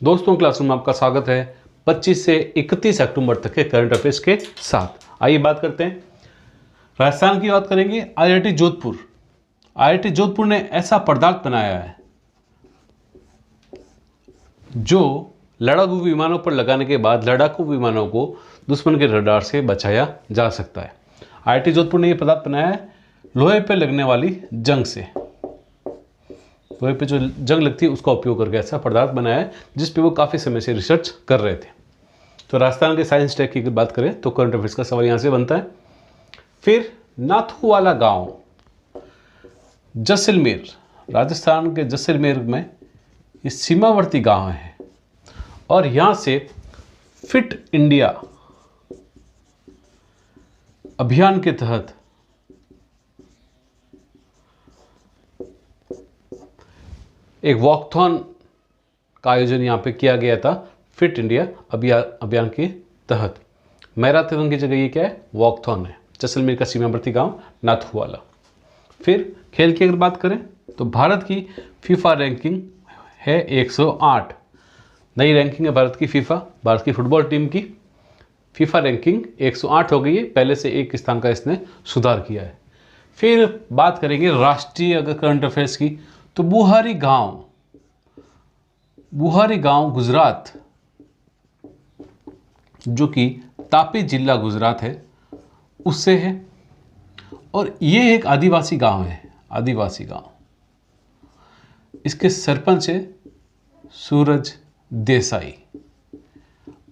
दोस्तों, क्लासरूम में आपका स्वागत है 25 से 31 अक्टूबर तक के करंट अफेयर्स के साथ। आइए बात करते हैं। राजस्थान की बात करेंगे। आईआईटी जोधपुर। आईआईटी जोधपुर ने ऐसा पदार्थ बनाया है जो लड़ाकू विमानों पर लगाने के बाद लड़ाकू विमानों को दुश्मन के रडार से बचाया जा सकता है। आईआईटी जोधपुर ने यह पदार्थ बनाया है लोहे पर लगने वाली जंग से। लोहे पे जो जंग लगती है उसका उपयोग करके ऐसा पदार्थ बनाया है जिस पे वो काफ़ी समय से रिसर्च कर रहे थे। तो राजस्थान के साइंस टेक की बात करें तो करंट अफेयर्स का सवाल यहाँ से बनता है। फिर नाथूवाला गांव, जैसलमेर, राजस्थान के जैसलमेर में ये सीमावर्ती गांव है और यहाँ से फिट इंडिया अभियान के तहत एक वॉकथॉन का आयोजन यहाँ पे किया गया था। फिट इंडिया अभियान के तहत मैराथन की जगह ये क्या है, वॉकथॉन है। जैसलमेर का सीमावर्ती गांव नाथूवाला। फिर खेल की अगर बात करें तो भारत की फीफा रैंकिंग है 108। नई रैंकिंग है भारत की फुटबॉल टीम की फीफा रैंकिंग 108 हो गई है। पहले से एक स्थान का इसने सुधार किया है। फिर बात करेंगे राष्ट्रीय अगर करंट अफेयर्स की तो बुहारी गांव गुजरात, जो कि तापी जिला गुजरात है उससे है और ये एक आदिवासी गांव है। आदिवासी गांव, इसके सरपंच है सूरज देसाई।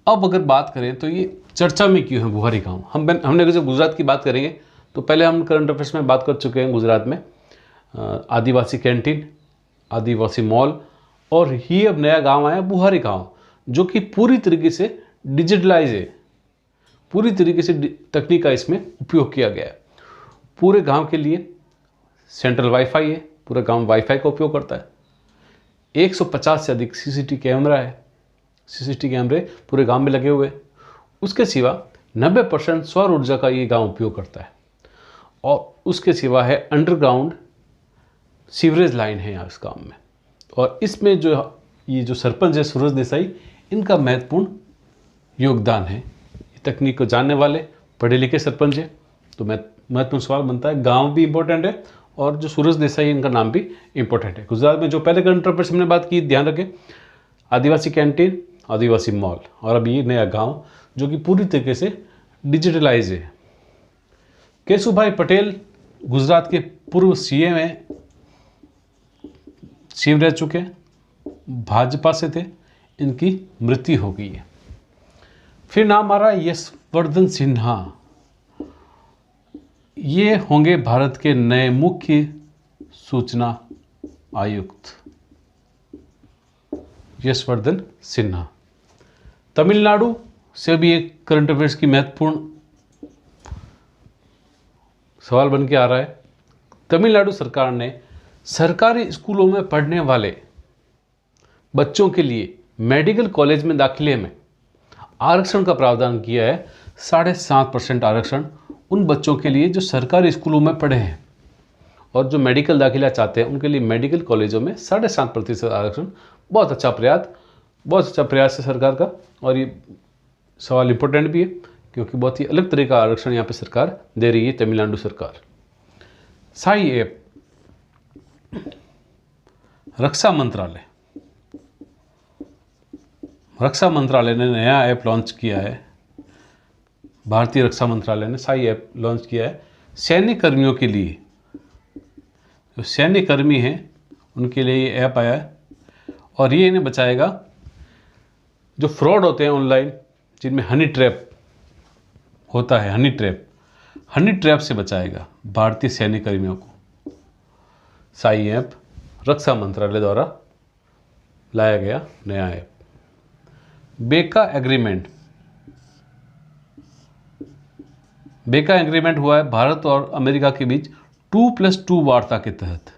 अब अगर बात करें तो ये चर्चा में क्यों है बुहारी गांव। हमने अगर जब गुजरात की बात करेंगे तो पहले हम करंट अफेयर्स में बात कर चुके हैं गुजरात में आदिवासी कैंटीन, आदिवासी मॉल, और ही अब नया गांव आया बुहारी गांव, जो कि पूरी तरीके से डिजिटलाइज है। पूरी तरीके से तकनीक का इसमें उपयोग किया गया है। पूरे गांव के लिए सेंट्रल वाईफाई है, पूरा गांव वाईफाई का उपयोग करता है। 150 से अधिक सीसीटीवी कैमरा है। सीसीटीवी कैमरे पूरे गांव में लगे हुए हैं। उसके सिवा 90% सौर ऊर्जा का ये गांव उपयोग करता है और उसके सिवा है अंडरग्राउंड सीवरेज लाइन है यहाँ इस गांव में। और इसमें ये जो सरपंच है सूरज देसाई, इनका महत्वपूर्ण योगदान है। ये तकनीक को जानने वाले पढ़े लिखे सरपंच है। तो महत्वपूर्ण सवाल बनता है, गांव भी इंपॉर्टेंट है और जो सूरज देसाई इनका नाम भी इंपॉर्टेंट है। गुजरात में जो पहले करंट अफेयर्स हमने बात की, ध्यान रखें, आदिवासी कैंटीन, आदिवासी मॉल, और अब ये नया गाँव जो कि पूरी तरीके से डिजिटलाइज है। केशुभाई पटेल गुजरात के पूर्व सीएम हैं, सीएम रह चुके हैं, भाजपा से थे, इनकी मृत्यु हो गई है। फिर नाम आ रहा है यशवर्धन सिन्हा। ये होंगे भारत के नए मुख्य सूचना आयुक्त, यशवर्धन सिन्हा। तमिलनाडु से भी एक करंट अफेयर्स की महत्वपूर्ण सवाल बन के आ रहा है। तमिलनाडु सरकार ने सरकारी स्कूलों में पढ़ने वाले बच्चों के लिए मेडिकल कॉलेज में दाखिले में आरक्षण का प्रावधान किया है। 7.5% आरक्षण उन बच्चों के लिए जो सरकारी स्कूलों में पढ़े हैं और जो मेडिकल दाखिला चाहते हैं उनके लिए मेडिकल कॉलेजों में 7.5% आरक्षण। बहुत अच्छा प्रयास है सरकार का और ये सवाल इम्पोर्टेंट भी है क्योंकि बहुत ही अलग तरह का आरक्षण यहाँ पे सरकार दे रही है, तमिलनाडु सरकार। साई ऐप, रक्षा मंत्रालय ने नया ऐप लॉन्च किया है। भारतीय रक्षा मंत्रालय ने साई ऐप लॉन्च किया है सैन्य कर्मियों के लिए। जो सैन्य कर्मी हैं उनके लिए ये ऐप आया है और ये इन्हें बचाएगा जो फ्रॉड होते हैं ऑनलाइन, जिनमें हनी ट्रैप होता है। हनी ट्रैप से बचाएगा भारतीय सैन्य कर्मियों को। साई ऐप रक्षा मंत्रालय द्वारा लाया गया नया ऐप। बेका एग्रीमेंट हुआ है भारत और अमेरिका के बीच 2+2 वार्ता के तहत।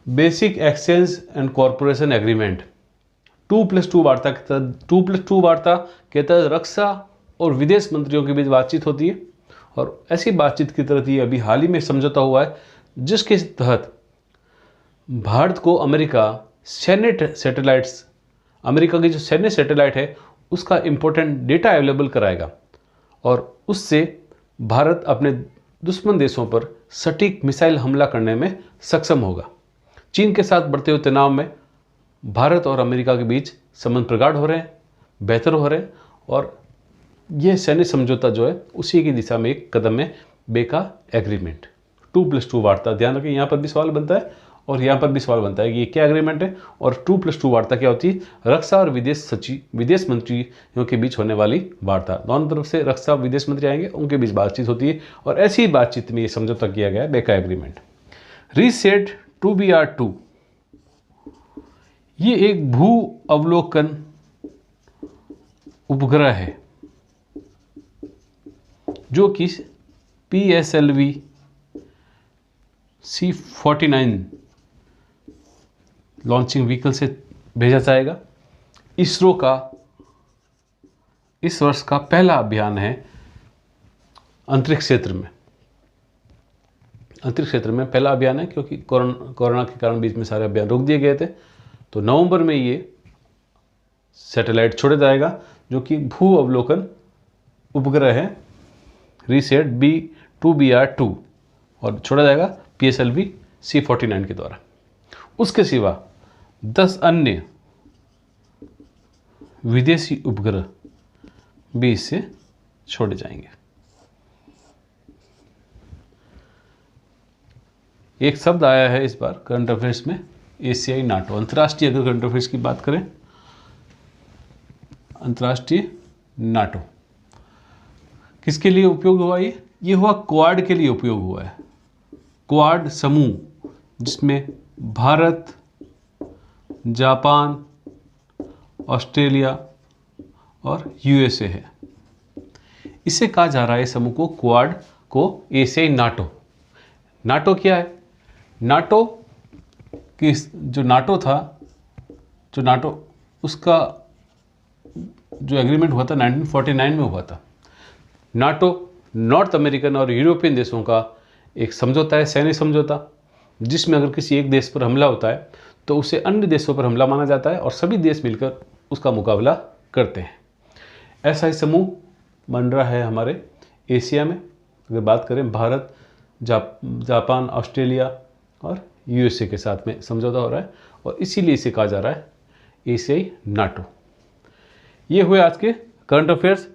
Basic exchange and corporation agreement 2+2 वार्ता के तहत 2+2 वार्ता के तहत रक्षा और विदेश मंत्रियों के बीच बातचीत होती है और ऐसी बातचीत की तरह ये अभी हाल ही में समझौता हुआ है जिसके तहत भारत को अमेरिका सैन्य सैटेलाइट्स, अमेरिका की जो सैन्य सैटेलाइट है उसका इम्पोर्टेंट डेटा अवेलेबल कराएगा और उससे भारत अपने दुश्मन देशों पर सटीक मिसाइल हमला करने में सक्षम होगा। चीन के साथ बढ़ते हुए तनाव में भारत और अमेरिका के बीच संबंध प्रगाढ़ हो रहे हैं, बेहतर हो रहे हैं और यह सैन्य समझौता जो है उसी की दिशा में एक कदम है। बेका एग्रीमेंट 2+2 वार्ता, ध्यान रखें यहाँ पर भी सवाल बनता है और यहाँ पर भी सवाल बनता है कि ये क्या एग्रीमेंट है और 2+2 वार्ता क्या होती है। रक्षा और विदेश मंत्रियों के बीच होने वाली वार्ता, दोनों तरफ से रक्षा विदेश मंत्री आएंगे, उनके बीच बातचीत होती है और ऐसी ही बातचीत में ये समझौता किया गया है, बेका एग्रीमेंट। रीसेट 2BR2 ये एक भू अवलोकन उपग्रह है जो कि PSLV C-49 लॉन्चिंग व्हीकल से भेजा जाएगा। इसरो का इस वर्ष का पहला अभियान है अंतरिक्ष क्षेत्र में। अंतरिक्ष क्षेत्र में पहला अभियान है क्योंकि कोरोना के कारण बीच में सारे अभियान रोक दिए गए थे। तो नवंबर में ये सैटेलाइट छोड़ा जाएगा जो कि भू अवलोकन उपग्रह है, रीसेट 2BR2, और छोड़ा जाएगा PSLV C-49 के द्वारा। उसके सिवा 10 अन्य विदेशी उपग्रह भी इससे छोड़े जाएंगे। एक शब्द आया है इस बार करंट अफेयर्स में, एशियाई नाटो। अंतर्राष्ट्रीय अगर करंट अफेयर्स की बात करें, अंतर्राष्ट्रीय नाटो किसके लिए उपयोग हुआ? ये हुआ क्वाड के लिए उपयोग हुआ है। क्वाड समूह जिसमें भारत, जापान, ऑस्ट्रेलिया और USA है। इसे कहा जा रहा है समूह को, क्वाड को, एशियाई नाटो। नाटो क्या है? नाटो की जो नाटो था, जो नाटो उसका जो एग्रीमेंट हुआ था 1949 में हुआ था। नाटो नॉर्थ अमेरिकन और यूरोपियन देशों का एक समझौता है, सैन्य समझौता, जिसमें अगर किसी एक देश पर हमला होता है तो उसे अन्य देशों पर हमला माना जाता है और सभी देश मिलकर उसका मुकाबला करते हैं। ऐसा ही समूह बन रहा है हमारे एशिया में। अगर बात करें, भारत, जापान, ऑस्ट्रेलिया और USA के साथ में समझौता हो रहा है और इसीलिए इसे कहा जा रहा है एशियाई नाटो। ये हुए आज के करंट अफेयर्स।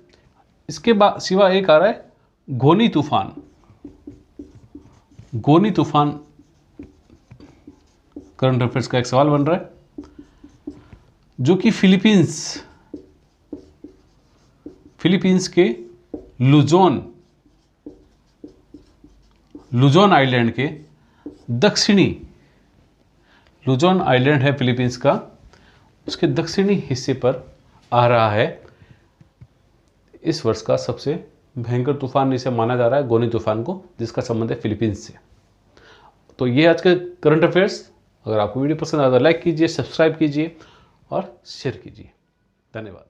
इसके बाद सिवा एक आ रहा है गोनी तूफान। गोनी तूफान करंट अफेयर्स का एक सवाल बन रहा है जो कि फिलीपींस के लुजोन आइलैंड के दक्षिणी, लुजोन आइलैंड है फिलीपींस का, उसके दक्षिणी हिस्से पर आ रहा है इस वर्ष का सबसे भयंकर तूफान जिसे माना जा रहा है गोनी तूफान को, जिसका संबंध है फिलीपींस से। तो ये आज के करंट अफेयर्स। अगर आपको वीडियो पसंद आया तो लाइक कीजिए, सब्सक्राइब कीजिए और शेयर कीजिए। धन्यवाद।